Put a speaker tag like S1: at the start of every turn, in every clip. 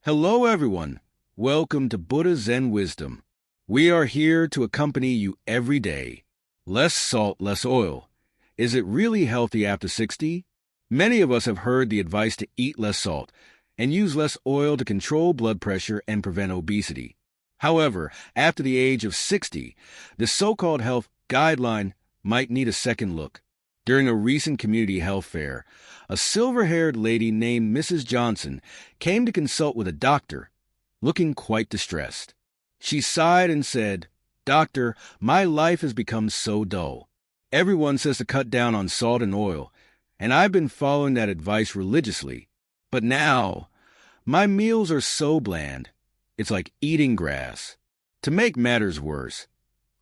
S1: Hello, everyone. Welcome to Buddha Zen Wisdom. We are here to accompany you every day. Less salt, less oil. Is it really healthy after 60? Many of us have heard the advice to eat less salt and use less oil to control blood pressure and prevent obesity. However, after the age of 60, the so-called health guideline might need a second look. During a recent community health fair, a silver-haired lady named Mrs. Johnson came to consult with a doctor, looking quite distressed. She sighed and said, "Doctor, my life has become so dull. Everyone says to cut down on salt and oil, and I've been following that advice religiously. But now, my meals are so bland. It's like eating grass. To make matters worse,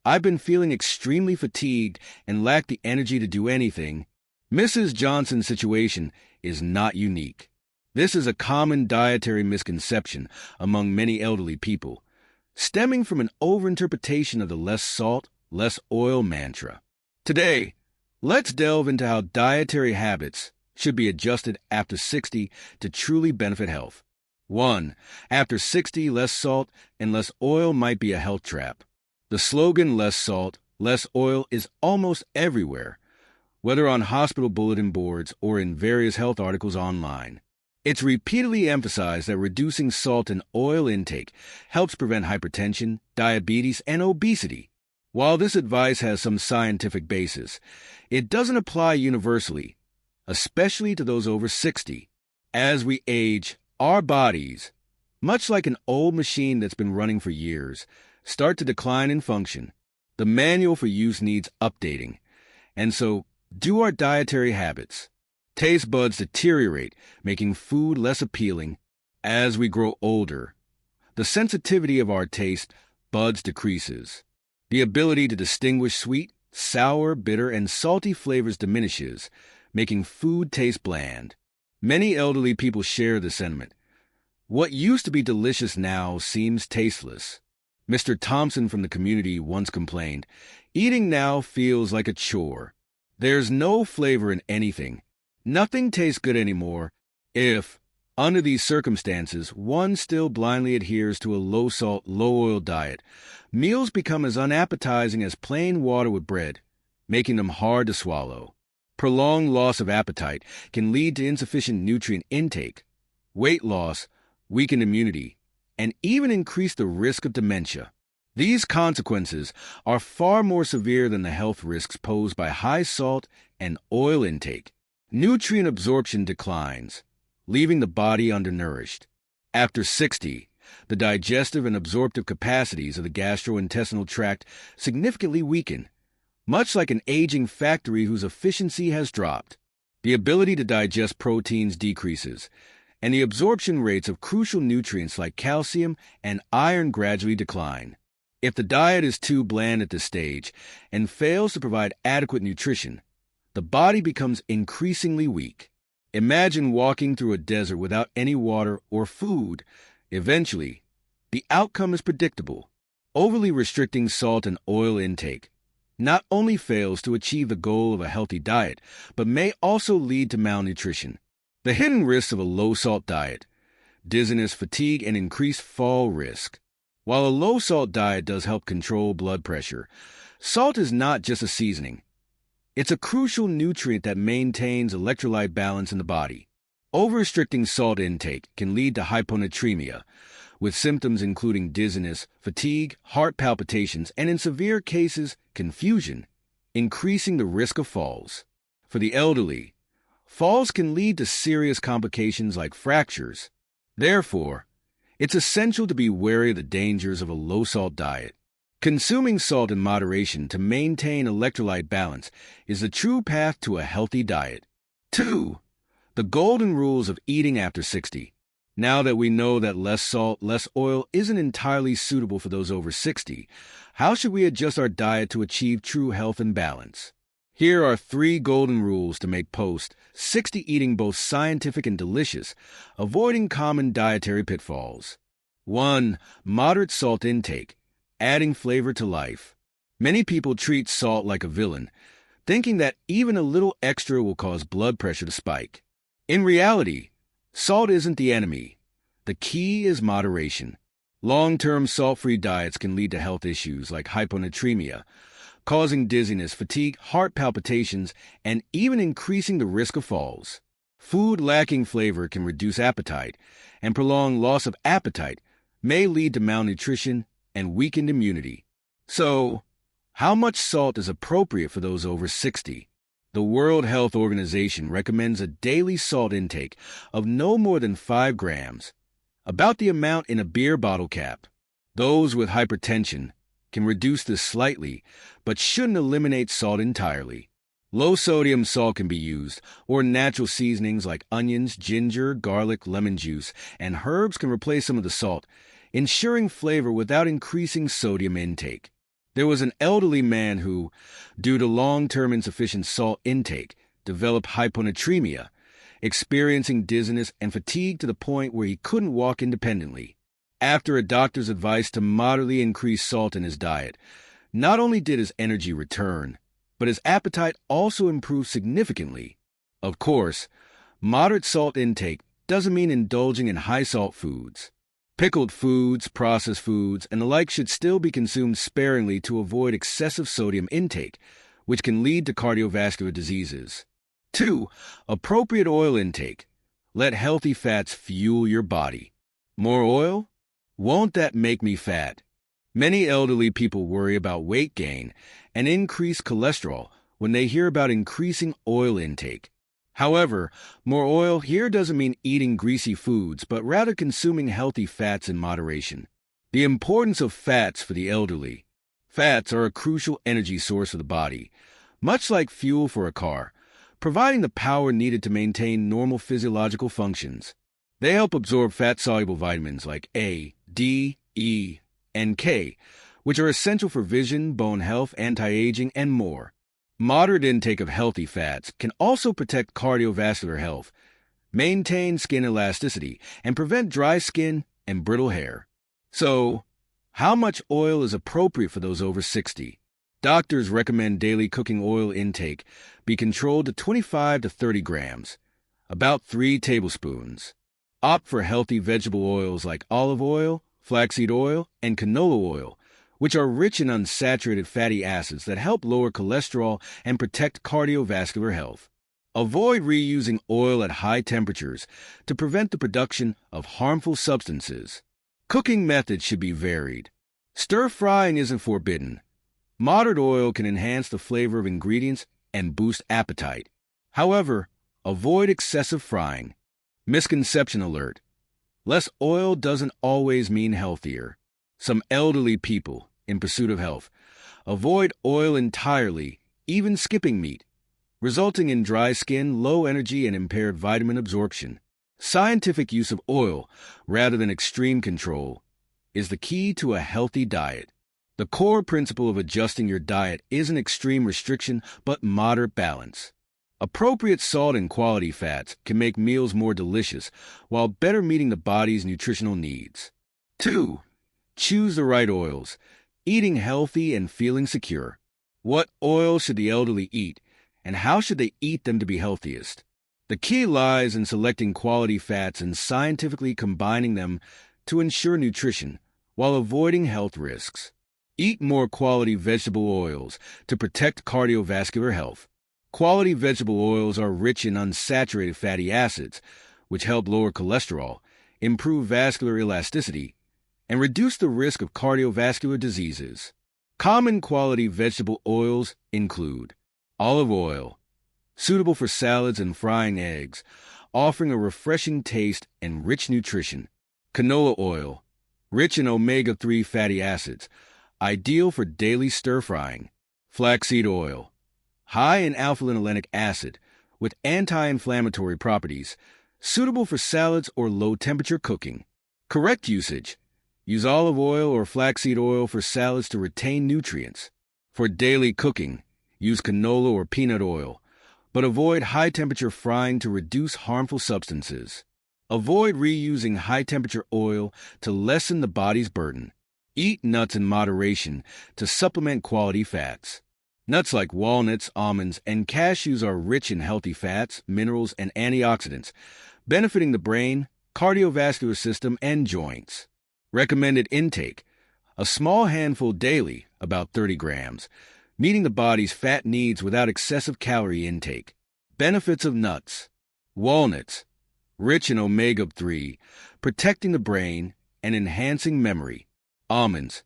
S1: I've been feeling extremely fatigued and lack the energy to do anything." Mrs. Johnson's situation is not unique. This is a common dietary misconception among many elderly people, stemming from an overinterpretation of the less salt, less oil mantra. Today, let's delve into how dietary habits should be adjusted after 60 to truly benefit health. 1. After 60, less salt and less oil might be a health trap. The slogan, "less salt, less oil," is almost everywhere, whether on hospital bulletin boards or in various health articles online. It's repeatedly emphasized that reducing salt and oil intake helps prevent hypertension, diabetes, and obesity. While this advice has some scientific basis, it doesn't apply universally, especially to those over 60. As we age, our bodies, much like an old machine that's been running for years, start to decline in function. The manual for use needs updating, and so do our dietary habits. Taste buds deteriorate, making food less appealing. As we grow older, the sensitivity of our taste buds decreases. The ability to distinguish sweet, sour, bitter, and salty flavors diminishes, making food taste bland. Many elderly people share this sentiment. What used to be delicious now seems tasteless. Mr. Thompson from the community once complained, "Eating now feels like a chore. There's no flavor in anything. Nothing tastes good anymore." If, under these circumstances, one still blindly adheres to a low-salt, low-oil diet, meals become as unappetizing as plain water with bread, making them hard to swallow. Prolonged loss of appetite can lead to insufficient nutrient intake, weight loss, weakened immunity, and even increase the risk of dementia. These consequences are far more severe than the health risks posed by high salt and oil intake. Nutrient absorption declines, leaving the body undernourished. After 60, the digestive and absorptive capacities of the gastrointestinal tract significantly weaken, much like an aging factory whose efficiency has dropped. The ability to digest proteins decreases, and the absorption rates of crucial nutrients like calcium and iron gradually decline. If the diet is too bland at this stage and fails to provide adequate nutrition, the body becomes increasingly weak. Imagine walking through a desert without any water or food. Eventually, the outcome is predictable. Overly restricting salt and oil intake not only fails to achieve the goal of a healthy diet, but may also lead to malnutrition. The hidden risks of a low-salt diet: dizziness, fatigue, and increased fall risk. While a low-salt diet does help control blood pressure, salt is not just a seasoning. It's a crucial nutrient that maintains electrolyte balance in the body. Over-restricting salt intake can lead to hyponatremia, with symptoms including dizziness, fatigue, heart palpitations, and in severe cases, confusion, increasing the risk of falls. For the elderly, falls can lead to serious complications like fractures. Therefore, it's essential to be wary of the dangers of a low-salt diet. Consuming salt in moderation to maintain electrolyte balance is the true path to a healthy diet. 2. The golden rules of eating after 60. Now that we know that less salt, less oil isn't entirely suitable for those over 60, how should we adjust our diet to achieve true health and balance? Here are 3 golden rules to make post-60 eating both scientific and delicious, avoiding common dietary pitfalls. 1. Moderate salt intake, adding flavor to life. Many people treat salt like a villain, thinking that even a little extra will cause blood pressure to spike. In reality, salt isn't the enemy. The key is moderation. Long-term salt-free diets can lead to health issues like hyponatremia, causing dizziness, fatigue, heart palpitations, and even increasing the risk of falls. Food lacking flavor can reduce appetite, and prolonged loss of appetite may lead to malnutrition and weakened immunity. So, how much salt is appropriate for those over 60? The World Health Organization recommends a daily salt intake of no more than 5 grams, about the amount in a beer bottle cap. Those with hypertension can reduce this slightly, but shouldn't eliminate salt entirely. Low-sodium salt can be used, or natural seasonings like onions, ginger, garlic, lemon juice, and herbs can replace some of the salt, ensuring flavor without increasing sodium intake. There was an elderly man who, due to long-term insufficient salt intake, developed hyponatremia, experiencing dizziness and fatigue to the point where he couldn't walk independently. After a doctor's advice to moderately increase salt in his diet, not only did his energy return, but his appetite also improved significantly. Of course, moderate salt intake doesn't mean indulging in high-salt foods. Pickled foods, processed foods, and the like should still be consumed sparingly to avoid excessive sodium intake, which can lead to cardiovascular diseases. 2. Appropriate oil intake. Let healthy fats fuel your body. More oil? Won't that make me fat? Many elderly people worry about weight gain and increased cholesterol when they hear about increasing oil intake. However, more oil here doesn't mean eating greasy foods, but rather consuming healthy fats in moderation. The importance of fats for the elderly. Fats are a crucial energy source for the body, much like fuel for a car, providing the power needed to maintain normal physiological functions. They help absorb fat-soluble vitamins like A, D, E, and K, which are essential for vision, bone health, anti-aging, and more. Moderate intake of healthy fats can also protect cardiovascular health, maintain skin elasticity, and prevent dry skin and brittle hair. So, how much oil is appropriate for those over 60? Doctors recommend daily cooking oil intake be controlled to 25 to 30 grams, about 3 tablespoons. Opt for healthy vegetable oils like olive oil, flaxseed oil, and canola oil, which are rich in unsaturated fatty acids that help lower cholesterol and protect cardiovascular health. Avoid reusing oil at high temperatures to prevent the production of harmful substances. Cooking methods should be varied. Stir-frying isn't forbidden. Moderate oil can enhance the flavor of ingredients and boost appetite. However, avoid excessive frying. Misconception alert. Less oil doesn't always mean healthier. Some elderly people, in pursuit of health, avoid oil entirely, even skipping meat, resulting in dry skin, low energy, and impaired vitamin absorption. Scientific use of oil, rather than extreme control, is the key to a healthy diet. The core principle of adjusting your diet isn't extreme restriction, but moderate balance. Appropriate salt and quality fats can make meals more delicious while better meeting the body's nutritional needs. 2. Choose the right oils. Eating healthy and feeling secure. What oil should the elderly eat, and how should they eat them to be healthiest? The key lies in selecting quality fats and scientifically combining them to ensure nutrition while avoiding health risks. Eat more quality vegetable oils to protect cardiovascular health. Quality vegetable oils are rich in unsaturated fatty acids, which help lower cholesterol, improve vascular elasticity, and reduce the risk of cardiovascular diseases. Common quality vegetable oils include olive oil, suitable for salads and frying eggs, offering a refreshing taste and rich nutrition. Canola oil, rich in omega-3 fatty acids, ideal for daily stir-frying. Flaxseed oil, high in alpha-linolenic acid with anti-inflammatory properties, suitable for salads or low-temperature cooking. Correct usage. Use olive oil or flaxseed oil for salads to retain nutrients. For daily cooking, use canola or peanut oil, but avoid high-temperature frying to reduce harmful substances. Avoid reusing high-temperature oil to lessen the body's burden. Eat nuts in moderation to supplement quality fats. Nuts like walnuts, almonds, and cashews are rich in healthy fats, minerals, and antioxidants, benefiting the brain, cardiovascular system, and joints. Recommended intake: a small handful daily, about 30 grams, meeting the body's fat needs without excessive calorie intake. Benefits of nuts: walnuts, rich in omega-3, protecting the brain and enhancing memory. Almonds,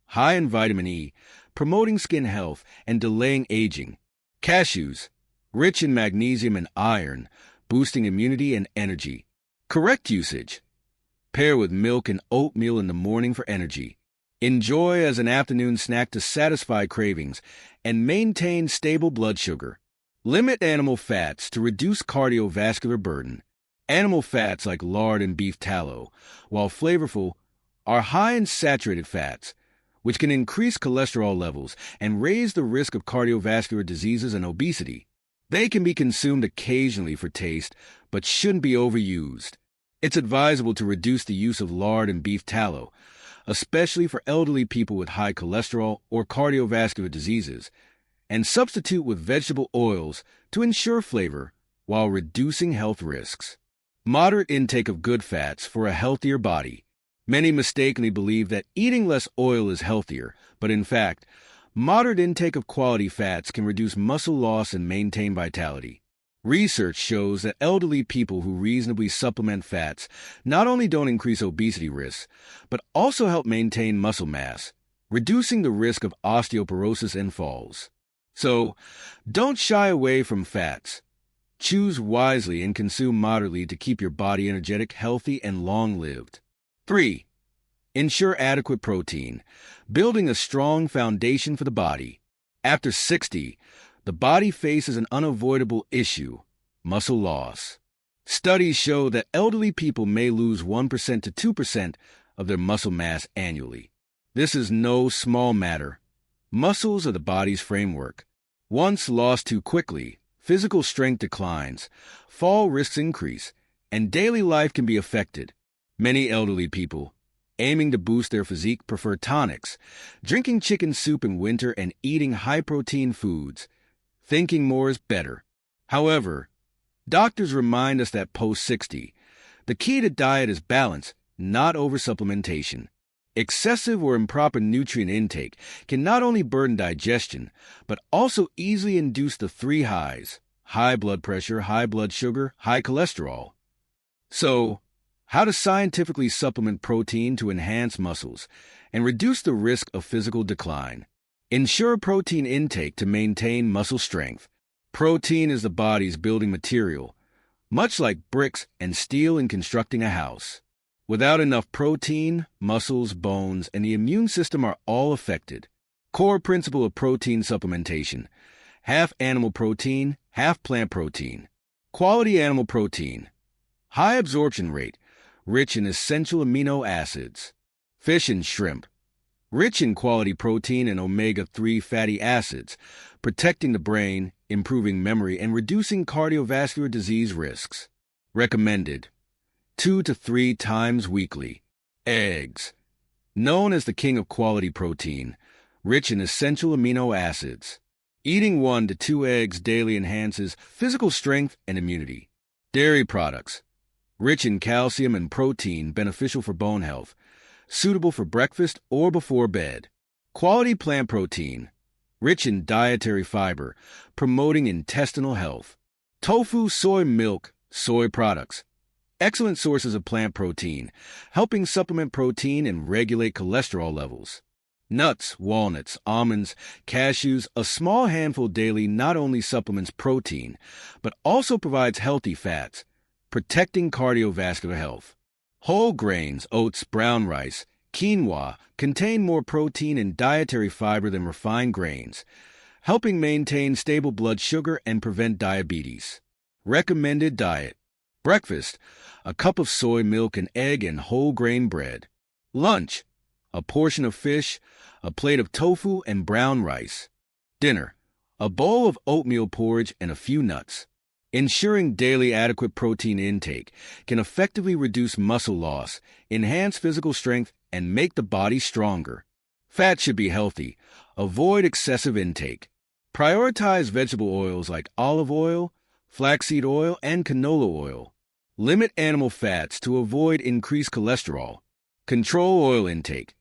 S1: high in vitamin E, promoting skin health and delaying aging. Cashews, rich in magnesium and iron, boosting immunity and energy. Correct usage: pair with milk and oatmeal in the morning for energy. Enjoy as an afternoon snack to satisfy cravings and maintain stable blood sugar. Limit animal fats to reduce cardiovascular burden. Animal fats like lard and beef tallow, while flavorful, are high in saturated fats, which can increase cholesterol levels and raise the risk of cardiovascular diseases and obesity. They can be consumed occasionally for taste, but shouldn't be overused. It's advisable to reduce the use of lard and beef tallow, especially for elderly people with high cholesterol or cardiovascular diseases, and substitute with vegetable oils to ensure flavor while reducing health risks. Moderate intake of good fats for a healthier body. Many mistakenly believe that eating less oil is healthier, but in fact, moderate intake of quality fats can reduce muscle loss and maintain vitality. Research shows that elderly people who reasonably supplement fats not only don't increase obesity risks, but also help maintain muscle mass, reducing the risk of osteoporosis and falls. So, don't shy away from fats. Choose wisely and consume moderately to keep your body energetic, healthy, and long-lived. 3. Ensure adequate protein, building a strong foundation for the body. After 60, the body faces an unavoidable issue: muscle loss. Studies show that elderly people may lose 1% to 2% of their muscle mass annually. This is no small matter. Muscles are the body's framework. Once lost too quickly, physical strength declines, fall risks increase, and daily life can be affected. Many elderly people, aiming to boost their physique, prefer tonics, drinking chicken soup in winter and eating high-protein foods, thinking more is better. However, doctors remind us that post-60, the key to diet is balance, not oversupplementation. Excessive or improper nutrient intake can not only burden digestion, but also easily induce the 3 highs: high blood pressure, high blood sugar, high cholesterol. So, how to scientifically supplement protein to enhance muscles and reduce the risk of physical decline. Ensure protein intake to maintain muscle strength. Protein is the body's building material, much like bricks and steel in constructing a house. Without enough protein, muscles, bones, and the immune system are all affected. Core principle of protein supplementation: half animal protein, half plant protein. Quality animal protein: high absorption rate, rich in essential amino acids. Fish and shrimp: rich in quality protein and omega-3 fatty acids, protecting the brain, improving memory, and reducing cardiovascular disease risks. Recommended 2 to 3 times weekly. Eggs: known as the king of quality protein, rich in essential amino acids. Eating 1 to 2 eggs daily enhances physical strength and immunity. Dairy products: rich in calcium and protein, beneficial for bone health, suitable for breakfast or before bed. Quality plant protein: rich in dietary fiber, promoting intestinal health. Tofu, soy milk, soy products: excellent sources of plant protein, helping supplement protein and regulate cholesterol levels. Nuts, walnuts, almonds, cashews, a small handful daily not only supplements protein, but also provides healthy fats, protecting cardiovascular health. Whole grains, oats, brown rice, quinoa contain more protein and dietary fiber than refined grains, helping maintain stable blood sugar and prevent diabetes. Recommended diet: breakfast, a cup of soy milk, an egg, and whole grain bread. Lunch, a portion of fish, a plate of tofu, and brown rice. Dinner, a bowl of oatmeal porridge and a few nuts. Ensuring daily adequate protein intake can effectively reduce muscle loss, enhance physical strength, and make the body stronger. Fat should be healthy. Avoid excessive intake. Prioritize vegetable oils like olive oil, flaxseed oil, and canola oil. Limit animal fats to avoid increased cholesterol. Control oil intake.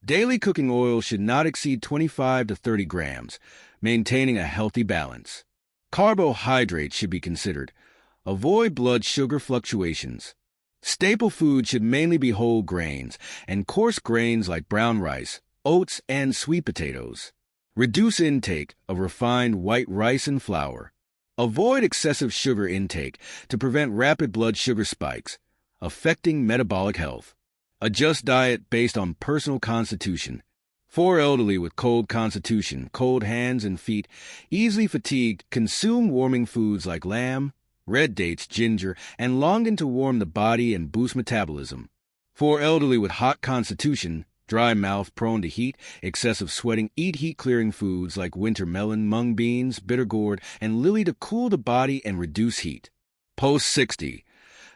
S1: Daily cooking oil should not exceed 25 to 30 grams, maintaining a healthy balance. Carbohydrates should be considered. Avoid blood sugar fluctuations. Staple food should mainly be whole grains and coarse grains like brown rice, oats, and sweet potatoes. Reduce intake of refined white rice and flour. Avoid excessive sugar intake to prevent rapid blood sugar spikes, affecting metabolic health. Adjust diet based on personal constitution. For elderly with cold constitution, cold hands and feet, easily fatigued, consume warming foods like lamb, red dates, ginger, and longin to warm the body and boost metabolism. For elderly with hot constitution, dry mouth, prone to heat, excessive sweating, eat heat-clearing foods like winter melon, mung beans, bitter gourd, and lily to cool the body and reduce heat. Post-60.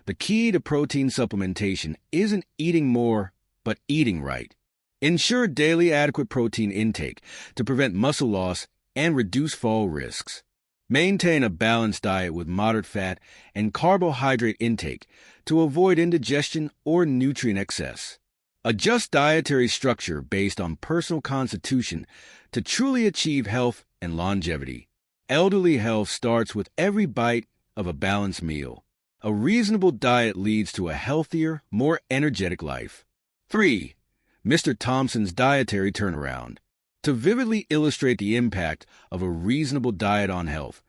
S1: The key to protein supplementation isn't eating more, but eating right. Ensure daily adequate protein intake to prevent muscle loss and reduce fall risks. Maintain a balanced diet with moderate fat and carbohydrate intake to avoid indigestion or nutrient excess. Adjust dietary structure based on personal constitution to truly achieve health and longevity. Elderly health starts with every bite of a balanced meal. A reasonable diet leads to a healthier, more energetic life. 3. Mr. Thompson's dietary turnaround. To vividly illustrate the impact of a reasonable diet on health,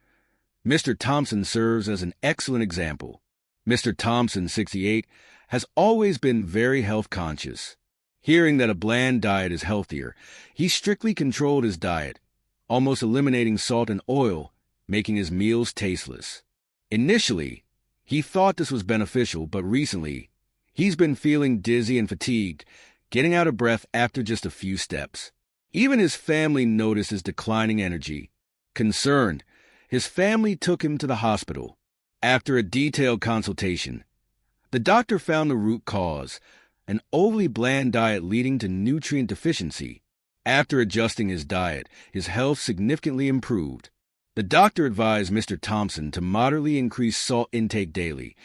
S1: Mr. Thompson serves as an excellent example. Mr. Thompson, 68, has always been very health conscious. Hearing that a bland diet is healthier, he strictly controlled his diet, almost eliminating salt and oil, making his meals tasteless. Initially, he thought this was beneficial, but recently, he's been feeling dizzy and fatigued, getting out of breath after just a few steps. Even his family noticed his declining energy. Concerned, his family took him to the hospital. After a detailed consultation, the doctor found the root cause, an overly bland diet leading to nutrient deficiency. After adjusting his diet, his health significantly improved. The doctor advised Mr. Thompson to moderately increase salt intake daily,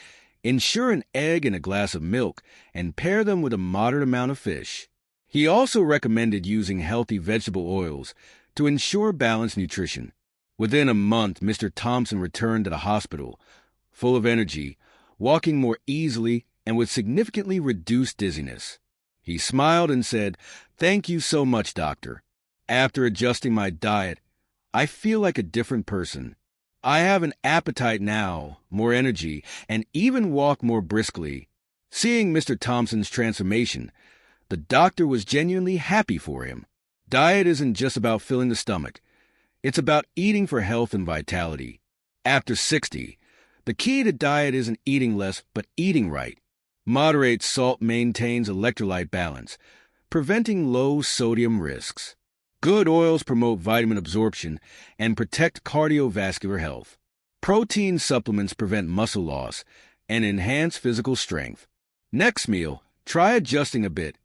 S1: ensure an egg and a glass of milk, and pair them with a moderate amount of fish. He also recommended using healthy vegetable oils to ensure balanced nutrition. Within a month, Mr. Thompson returned to the hospital, full of energy, walking more easily, and with significantly reduced dizziness. He smiled and said, "Thank you so much, doctor. After adjusting my diet, I feel like a different person. I have an appetite now, more energy, and even walk more briskly." Seeing Mr. Thompson's transformation, the doctor was genuinely happy for him. Diet isn't just about filling the stomach. It's about eating for health and vitality. After 60, the key to diet isn't eating less, but eating right. Moderate salt maintains electrolyte balance, preventing low sodium risks. Good oils promote vitamin absorption and protect cardiovascular health. Protein supplements prevent muscle loss and enhance physical strength. Next meal, try adjusting a bit.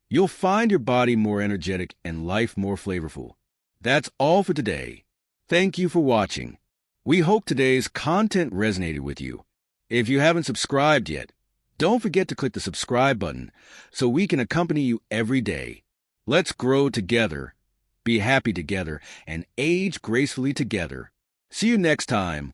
S1: You'll find your body more energetic and life more flavorful. That's all for today. Thank you for watching. We hope today's content resonated with you. If you haven't subscribed yet, don't forget to click the subscribe button so we can accompany you every day. Let's grow together, be happy together, and age gracefully together. See you next time